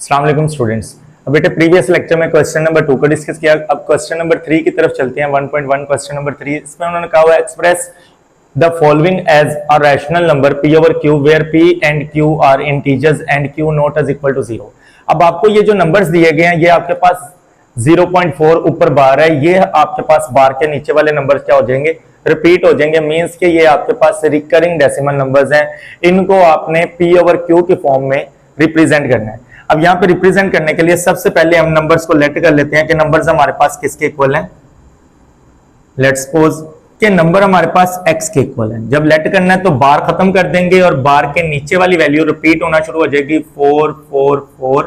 अस्सलाम वालेकुम स्टूडेंट्स। अब बेटे प्रीवियस लेक्चर में क्वेश्चन नंबर 2 को डिस्कस किया। अब क्वेश्चन नंबर 3 की तरफ चलते हैं। 1.1 क्वेश्चन नंबर 3, इसमें उन्होंने कहा हुआ express the following as a rational number p over q where p and q are integers and q not is equal to 0। अब आपको ये जो नंबर्स दिए गए हैं ये आपके पास 0.4 ऊपर बार है, ये आपके पास बार के नीचे वाले नंबर्स क्या हो जाएंगे, रिपीट हो जाएंगे। मींस के ये आपके पास रिकरिंग डेसिमल नंबर्स हैं, इनको आपने p ओवर q के फॉर्म में रिप्रेजेंट करना है। अब यहाँ पे रिप्रेजेंट करने के लिए सबसे पहले हम नंबर्स को लेट कर लेते हैं कि नंबर्स हमारे पास किसके इक्वल हैं। लेट्स सपोज कि नंबर हमारे पास x के इक्वल है। जब लेट करना है तो बार खत्म कर देंगे और बार के नीचे वाली वैल्यू रिपीट होना शुरू हो जाएगी 4 4 4।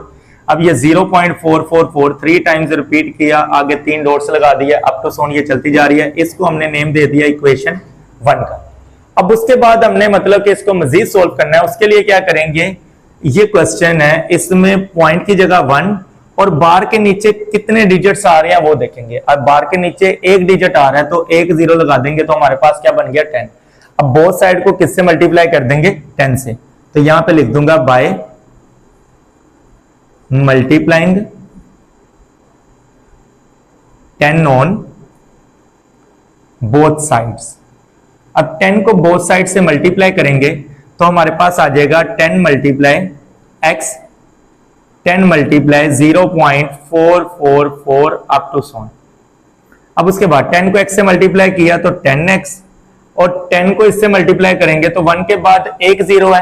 अब ये 0.444 3 टाइम्स रिपीट किया, आगे 3 डॉट्स लगा दिया, अब तो सोन ये चलती जा रही है। इसको हमने नेम दे दिया इक्वेशन 1 का। अब उसके बाद हमने मतलब कि इसको मजीद सोल्व करना है। उसके लिए क्या करेंगे, ये क्वेश्चन है, इसमें पॉइंट की जगह 1 और बार के नीचे कितने डिजिट्स आ रहे हैं वो देखेंगे। अब बार के नीचे एक डिजिट आ रहा है तो एक 0 लगा देंगे तो हमारे पास क्या बन गया 10। अब बोथ साइड को किससे मल्टीप्लाई कर देंगे 10 से, तो यहां पे लिख दूंगा by multiplying 10 on both sides. अब 10 को बोथ साइड से मल्टीप्लाई करेंगे तो हमारे पास आ जाएगा 10 multiply x, 10 multiply 0.444 up to so on. अब उसके बाद 10 को x से मल्टीप्लाई किया तो 10x और 10 को इससे मल्टीप्लाई करेंगे तो 1 के बाद एक 0 है,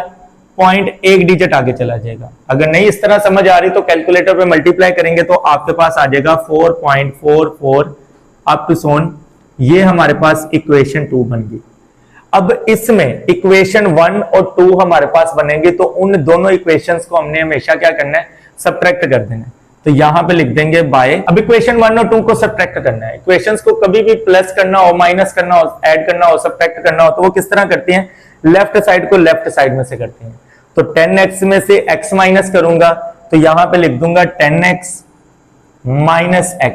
पॉइंट एक डिजिट आगे चला जाएगा। अगर नहीं इस तरह समझ आ रही तो कैलकुलेटर पे मल्टीप्लाई करेंगे तो आपके पास आ जाएगा 4.44 अप टू सोन। ये हमारे पास इक्वेशन 2 बन गई। अब इसमें इक्वेशन 1 और 2 हमारे पास बनेंगे तो उन दोनों इक्वेशंस को हमने हमेशा क्या करना है, सब्ट्रैक्ट कर देना है। तो यहां पे लिख देंगे बाय, अब इक्वेशन 1 और 2 को सब्ट्रैक्ट करना है। इक्वेशंस को कभी भी प्लस करना हो, माइनस करना हो, ऐड करना हो, सब्ट्रैक्ट करना हो तो वो किस तरह करती हैं, लेफ्ट साइड को लेफ्ट साइड में से करती हैं। तो 10x में से x माइनस करूंगा तो यहां पे लिख दूंगा 10x माइनस x।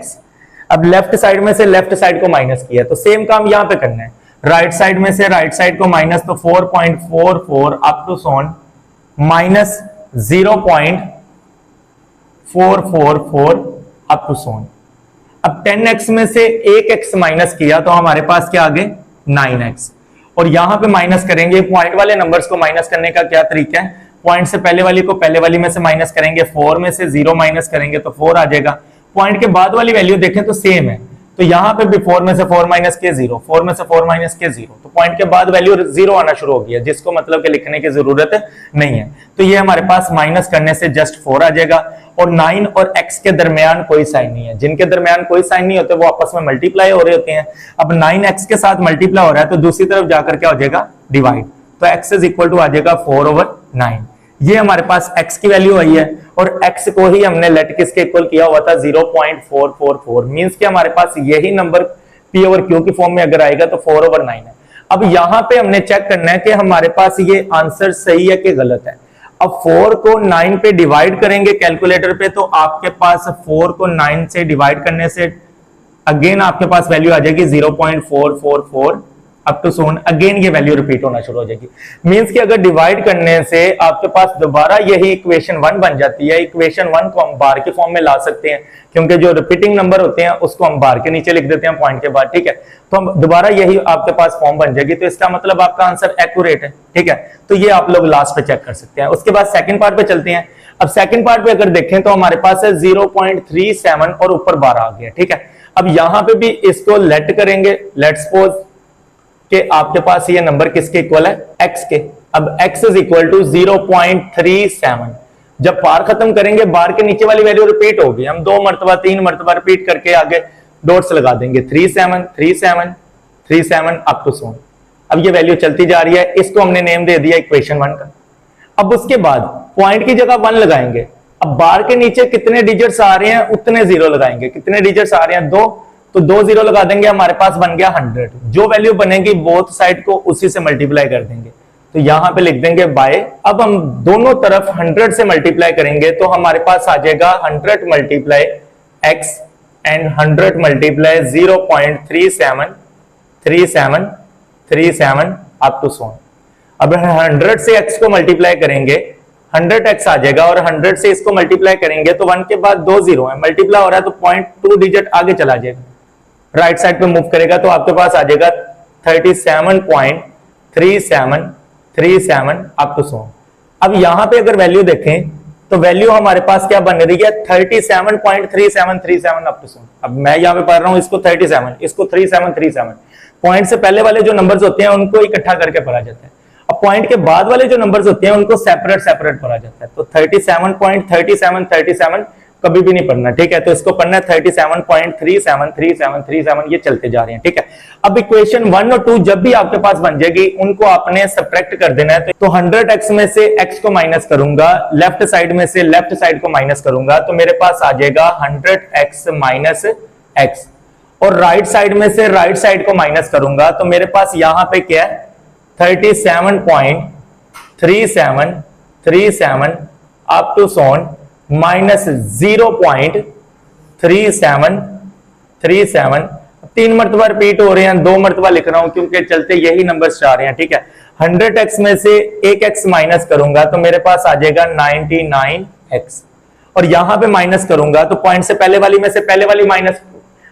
अब लेफ्ट साइड में से लेफ्ट साइड को माइनस किया तो सेम काम यहां पे करना है। राइट साइड में से राइट साइड को माइनस तो 4.44 up to so on minus 0.444 up to so on. अब 10x में से एक x माइनस किया तो हमारे पास क्या आ गए 9x। और यहां पे माइनस करेंगे, पॉइंट वाले नंबर्स को माइनस करने का क्या तरीका है, पॉइंट से पहले वाली को पहले वाली में से माइनस करेंगे, 4 में से 0 माइनस करेंगे तो 4 आ जाएगा। पॉइंट के बाद वाली वैल्यू देखें तो सेम है, तो यहां पे भी 4 में से 4 माइनस के 0, 4 में से 4 माइनस के 0, तो पॉइंट के बाद वैल्यू 0 आना शुरू हो गया, जिसको मतलब कि लिखने की जरूरत नहीं है। तो ये हमारे पास माइनस करने से जस्ट 4 आ जाएगा। और 9 और x के दरमियान कोई साइन नहीं है, जिनके दरमियान कोई साइन नहीं होते वो आपस में मल्टीप्लाई हो रहे होते हैं। अब 9x के साथ मल्टीप्लाई हो रहा है तो दूसरी तरफ जाकर क्या हो जाएगा, डिवाइड, तो x इज इक्वल टू आ जाएगा 4/9। ये हमारे पास x की वैल्यू आई है और x को ही हमने लेट किसके इक्वल किया हुआ था 0.444। मींस कि हमारे पास यही नंबर p ओवर q की फॉर्म में अगर आएगा तो 4/9 है। अब यहां पे हमने चेक करना है कि हमारे पास ये आंसर सही है कि गलत है। अब 4 को 9 पे डिवाइड करेंगे कैलकुलेटर पे तो आपके पास 4 को 9 से डिवाइड करने से अगेन आपके पास वैल्यू आ जाएगी 0.444 अप टू सोन। अगेन ये वैल्यू रिपीट होना शुरू हो जाएगी। मींस कि अगर डिवाइड करने से आपके पास दोबारा यही इक्वेशन 1 बन जाती है। इक्वेशन 1 को हम बार के फॉर्म में ला सकते हैं क्योंकि जो रिपीटिंग नंबर होते हैं उसको हम बार के नीचे लिख देते हैं पॉइंट के बाद, ठीक है। तो हम दोबारा यही आपके पास फॉर्म बन जाएगी, तो इसका मतलब आपका आंसर एक्यूरेट है, ठीक है। तो ये आप लोग लास्ट पे चेक कर सकते हैं। उसके बाद सेकंड पार्ट पे चलते हैं। अब सेकंड पार्ट पे अगर देखें तो हमारे पास है 0.37 और ऊपर 12 आ गया, ठीक है। अब यहां पे भी इसको लेट करेंगे, लेट्स सपोज कि आपके पास ये नंबर किसके इक्वल है, x के। अब x इज इक्वल टू 0.37। जब बार खत्म करेंगे बार के नीचे वाली वैल्यू रिपीट होगी, हम 2 मरतबा 3 मरतबा रिपीट करके आगे डॉट्स लगा देंगे 37 37 37 अप टू सोन। अब ये वैल्यू चलती जा रही है, इसको हमने नेम दे दिया इक्वेशन 1 का। अब उसके बाद पॉइंट की जगह 1 लगाएंगे। अब बार के नीचे कितने डिजिट्स आ रहे हैं उतने 0 लगाएंगे। कितने डिजिट्स आ रहे हैं 2, तो 2 0 लगा देंगे, हमारे पास बन गया 100। जो वैल्यू बनेगी बोथ साइड को उसी से मल्टीप्लाई कर देंगे, तो यहां पे लिख देंगे बाय। अब हम दोनों तरफ 100 से मल्टीप्लाई करेंगे तो हमारे पास आ जाएगा 100 multiply x and 100 multiply 0.373737 up to so on. अब 100 से x को मल्टीप्लाई करेंगे 100x आ जाएगा और 100 से इसको मल्टीप्लाई करेंगे तो 1 के बाद 2 जीरो है, मल्टीप्लाई हो रहा है तो 0.2 डिजिट आगे चला जाएगा, राइट साइड पे मूव करेगा तो आपके पास आ जाएगा 37.3737 अप टू सो। अब यहां पे अगर वैल्यू देखें तो वैल्यू हमारे पास क्या बन रही है 37.3737 अप टू सो। अब मैं यहां पे पढ़ रहा हूं इसको 37, इसको 3737। पॉइंट से पहले वाले जो नंबर्स होते हैं उनको इकट्ठा करके पढ़ा जाता है, अब पॉइंट के बाद वाले जो नंबर्स होते हैं उनको सेपरेट सेपरेट पढ़ा जाता है। तो 37.3737 कभी भी नहीं पढ़ना, ठीक है। तो इसको पढ़ना है 37.373737, ये चलते जा रहे हैं, ठीक है। अब इक्वेशन 1 और 2 जब भी आपके पास बन जाएगी उनको आपने सब्ट्रैक्ट कर देना है। तो 100x में से x को माइनस करूंगा, लेफ्ट साइड में से लेफ्ट साइड को माइनस करूंगा तो मेरे पास आ जाएगा 100x माइनस x, और राइट साइड में से राइट साइड को माइनस करूंगा तो मेरे पास यहां पे क्या है 37.3737 अप टू सोन माइनस 0.3737। 3 मरतबा रिपीट हो रहे हैं, 2 मरतबा लिख रहा हूं क्योंकि चलते यही नंबर्स जा रहे हैं, ठीक है। 100x में से 1x माइनस करूंगा तो मेरे पास आ जाएगा 99x, और यहां पे माइनस करूंगा तो पॉइंट से पहले वाली में से पहले वाली माइनस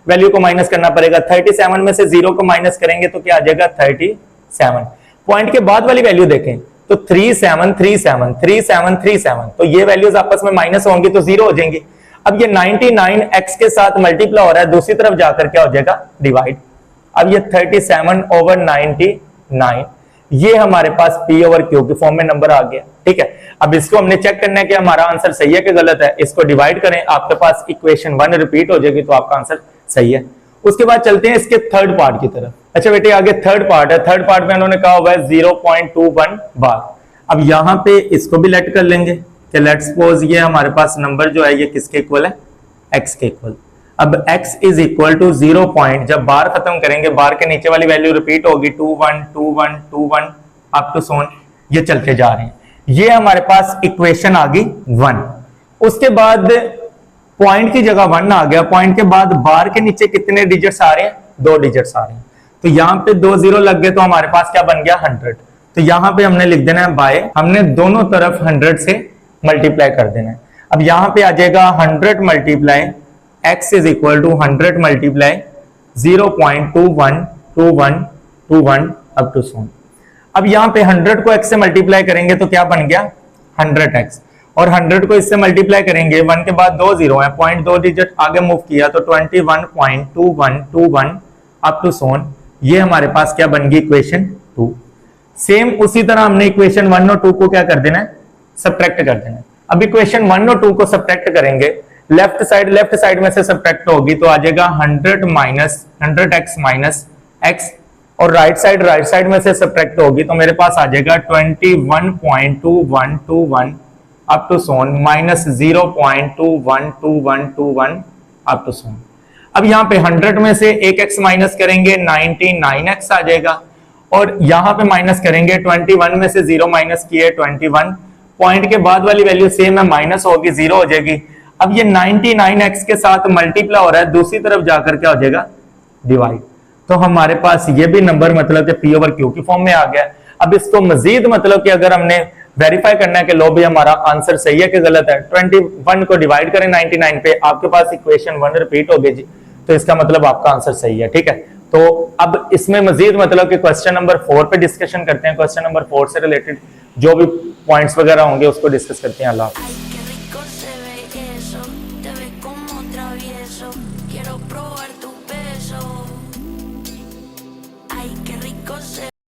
वैल्यू को माइनस करना पड़ेगा। 37 में से 0 को माइनस करेंगे तो क्या आ जाएगा 37। पॉइंट के बाद वाली वैल्यू देखें तो 3737 तो ये वैल्यूज आपस में माइनस होंगी तो 0 हो जाएंगी। अब ये 99x के साथ मल्टीप्लाई हो रहा है, दूसरी तरफ जाकर क्या हो जाएगा डिवाइड। अब ये 37/99 ये हमारे पास P ओवर Q के फॉर्म में नंबर आ गया, ठीक है। अब इसको हमने चेक करना है कि हमारा आंसर सही है कि गलत है। इसको डिवाइड करें, आपके पास इक्वेशन 1 रिपीट हो जाएगी तो आपका आंसर सही है। उसके बाद चलते हैं इसके थर्ड पार्ट की तरफ। अच्छा बेटे आगे थर्ड पार्ट है, थर्ड पार्ट में उन्होंने कहा हुआ है 0.21 बार। अब यहां पे इसको भी लेट कर लेंगे कि लेट्स सपोज ये हमारे पास नंबर जो है ये किसके इक्वल है, x के इक्वल। अब x is equal to 0 point, जब बार खत्म करेंगे बार के नीचे वाली वैल्यू रिपीट होगी 212121 अप टू सोन, ये चलते जा रहे हैं। ये हमारे पास इक्वेशन आ गई 1। उसके बाद पॉइंट की जगह 1 आ गया, पॉइंट के बाद बार के नीचे कितने डिजिट्स आ रहे हैं, 2 डिजिट्स आ रहे हैं। तो यहां पे 2 0 लग गए तो हमारे पास क्या बन गया 100। तो यहां पे हमने लिख देना है बाय, हमने दोनों तरफ 100 से मल्टीप्लाई कर देना है। अब यहां पे आ जाएगा 100 multiply x is equal to 100 multiply 0.212121 up to so on. अब यहां पे 100 को x से मल्टीप्लाई करेंगे तो क्या बन गया 100x, और 100 को इससे मल्टीप्लाई करेंगे 1 के बाद 2 0 है, 0.2 डिजिट आगे मूव किया तो 21.2121 अप टू सोन, ये हमारे पास क्या बन गई इक्वेशन 2। सेम उसी तरह हमने इक्वेशन 1 और 2 को क्या कर देना है, सब्ट्रैक्ट कर देना है। अब इक्वेशन 1 और 2 को सब्ट्रैक्ट करेंगे, लेफ्ट साइड में से सब्ट्रैक्ट होगी तो आ जाएगा 100x माइनस x, और राइट साइड में से सब्ट्रैक्ट होगी तो मेरे पास आ जाएगा 21.2121 up to so on minus 0.212121 up to so on. अब यहाँ पे 100 में से 1x माइनस करेंगे 99x आ जाएगा, और यहां पे माइनस करेंगे 21 में से 0 माइनस किए 21, पॉइंट के बाद वाली वैल्यू सेम है, माइनस होगी 0 हो जाएगी। अब ये 99x के साथ मल्टीप्लाई हो रहा है, दूसरी तरफ जाकर क्या हो जाएगा डिवाइड। तो हमारे पास ये भी नंबर मतलब कि P ओवर Q की फॉर्म में आ गया। अब इसको मजीद मतलब कि अगर हमने वेरीफाई करना है कि लो भी हमारा आंसर सही है कि गलत है, 21 को डिवाइड करें 99 पे, आपके पास इक्वेशन 1 रिपीट हो गई जी, तो इसका मतलब आपका आंसर सही है, ठीक है। तो अब इसमें मजीद मतलब कि क्वेश्चन नंबर 4 पे डिस्कशन करते हैं। क्वेश्चन नंबर 4 से रिलेटेड जो भी पॉइंट्स वगैरह होंगे उसको डिस्कस करते हैं। अल्लाह।